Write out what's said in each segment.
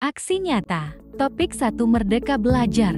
Aksi nyata. Topik 1 Merdeka Belajar.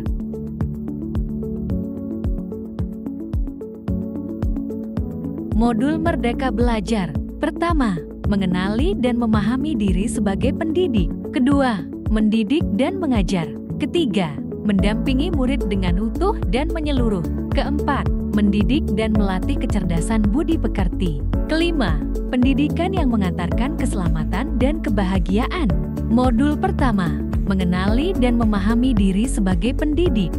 Modul Merdeka Belajar. Pertama, mengenali dan memahami diri sebagai pendidik. Kedua, mendidik dan mengajar. Ketiga, mendampingi murid dengan utuh dan menyeluruh. Keempat, mendidik dan melatih kecerdasan budi pekerti. Kelima, pendidikan yang mengantarkan keselamatan dan kebahagiaan. Modul pertama, mengenali dan memahami diri sebagai pendidik.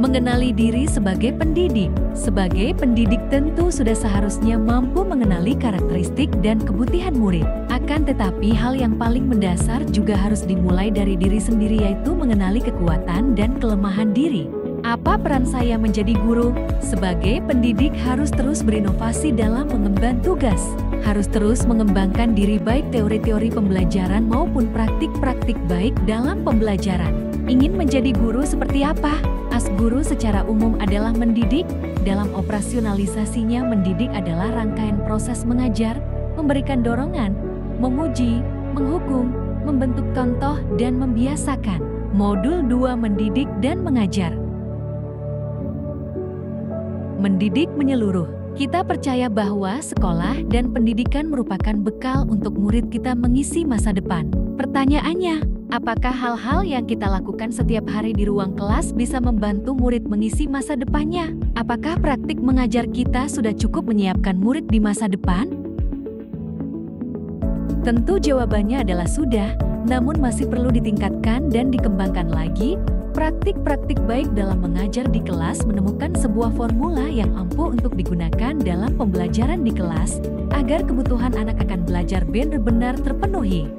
Mengenali diri sebagai pendidik. Sebagai pendidik tentu sudah seharusnya mampu mengenali karakteristik dan kebutuhan murid. Akan tetapi hal yang paling mendasar juga harus dimulai dari diri sendiri, yaitu mengenali kekuatan dan kelemahan diri. Apa peran saya menjadi guru? Sebagai pendidik harus terus berinovasi dalam mengemban tugas. Harus terus mengembangkan diri baik teori-teori pembelajaran maupun praktik-praktik baik dalam pembelajaran. Ingin menjadi guru seperti apa? As guru secara umum adalah mendidik. Dalam operasionalisasinya, mendidik adalah rangkaian proses mengajar, memberikan dorongan, memuji, menghukum, membentuk contoh, dan membiasakan. Modul 2 Mendidik dan Mengajar. Mendidik menyeluruh. Kita percaya bahwa sekolah dan pendidikan merupakan bekal untuk murid kita mengisi masa depan. Pertanyaannya, apakah hal-hal yang kita lakukan setiap hari di ruang kelas bisa membantu murid mengisi masa depannya? Apakah praktik mengajar kita sudah cukup menyiapkan murid di masa depan? Tentu jawabannya adalah sudah, namun masih perlu ditingkatkan dan dikembangkan lagi. Praktik-praktik baik dalam mengajar di kelas menemukan sebuah formula yang ampuh untuk digunakan dalam pembelajaran di kelas, agar kebutuhan anak akan belajar benar-benar terpenuhi.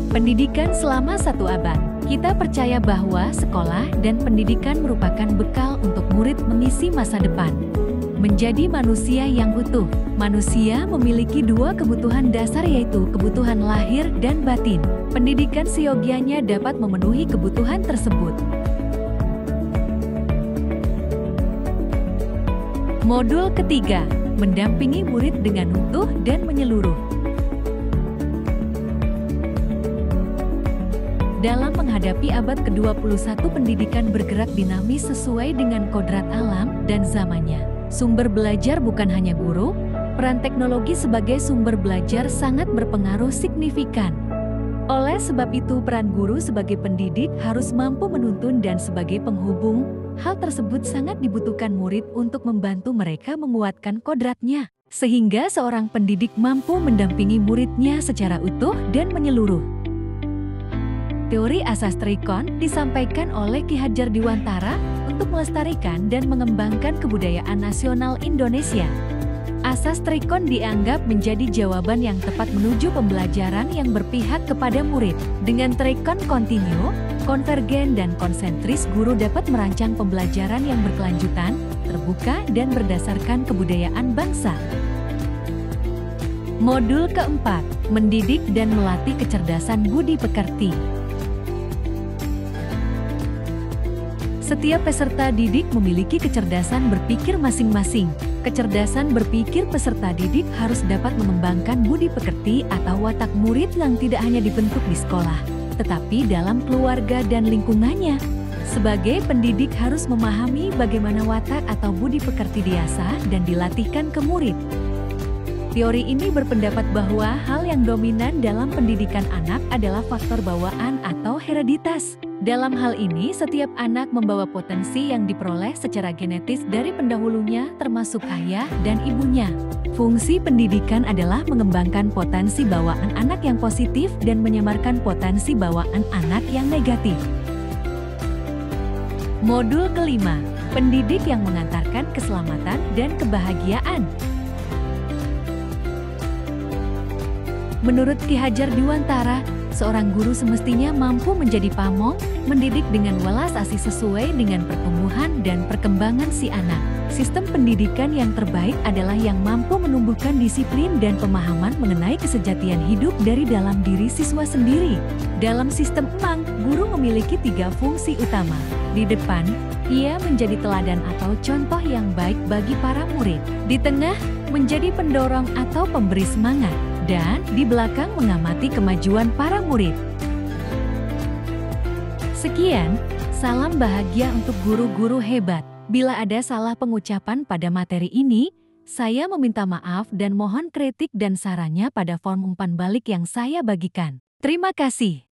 Pendidikan selama 1 abad. Kita percaya bahwa sekolah dan pendidikan merupakan bekal untuk murid mengisi masa depan. Menjadi manusia yang utuh. Manusia memiliki 2 kebutuhan dasar, yaitu kebutuhan lahir dan batin. Pendidikan seyogianya dapat memenuhi kebutuhan tersebut. Modul ketiga, mendampingi murid dengan utuh dan menyeluruh. Dalam menghadapi abad ke-21, pendidikan bergerak dinamis sesuai dengan kodrat alam dan zamannya. Sumber belajar bukan hanya guru, peran teknologi sebagai sumber belajar sangat berpengaruh signifikan. Oleh sebab itu, peran guru sebagai pendidik harus mampu menuntun dan sebagai penghubung. Hal tersebut sangat dibutuhkan murid untuk membantu mereka menguatkan kodratnya, sehingga seorang pendidik mampu mendampingi muridnya secara utuh dan menyeluruh. Teori asas Trikon disampaikan oleh Ki Hadjar Dewantara untuk melestarikan dan mengembangkan kebudayaan nasional Indonesia. Asas Trikon dianggap menjadi jawaban yang tepat menuju pembelajaran yang berpihak kepada murid. Dengan Trikon kontinu, konvergen, dan konsentris, guru dapat merancang pembelajaran yang berkelanjutan, terbuka, dan berdasarkan kebudayaan bangsa. Modul keempat, mendidik dan melatih kecerdasan budi pekerti. Setiap peserta didik memiliki kecerdasan berpikir masing-masing. Kecerdasan berpikir peserta didik harus dapat mengembangkan budi pekerti atau watak murid yang tidak hanya dibentuk di sekolah, tetapi dalam keluarga dan lingkungannya. Sebagai pendidik harus memahami bagaimana watak atau budi pekerti diasah dan dilatihkan ke murid. Teori ini berpendapat bahwa hal yang dominan dalam pendidikan anak adalah faktor bawaan atau hereditas. Dalam hal ini, setiap anak membawa potensi yang diperoleh secara genetis dari pendahulunya, termasuk ayah dan ibunya. Fungsi pendidikan adalah mengembangkan potensi bawaan anak yang positif dan menyamarkan potensi bawaan anak yang negatif. Modul kelima, pendidik yang mengantarkan keselamatan dan kebahagiaan. Menurut Ki Hadjar Dewantara, seorang guru semestinya mampu menjadi pamong, mendidik dengan welas asih sesuai dengan pertumbuhan dan perkembangan si anak. Sistem pendidikan yang terbaik adalah yang mampu menumbuhkan disiplin dan pemahaman mengenai kesejatian hidup dari dalam diri siswa sendiri. Dalam sistem EMANG, guru memiliki 3 fungsi utama. Di depan, ia menjadi teladan atau contoh yang baik bagi para murid. Di tengah, menjadi pendorong atau pemberi semangat. dan di belakang mengamati kemajuan para murid. Sekian, salam bahagia untuk guru-guru hebat. Bila ada salah pengucapan pada materi ini, saya meminta maaf dan mohon kritik dan sarannya pada form umpan balik yang saya bagikan. Terima kasih.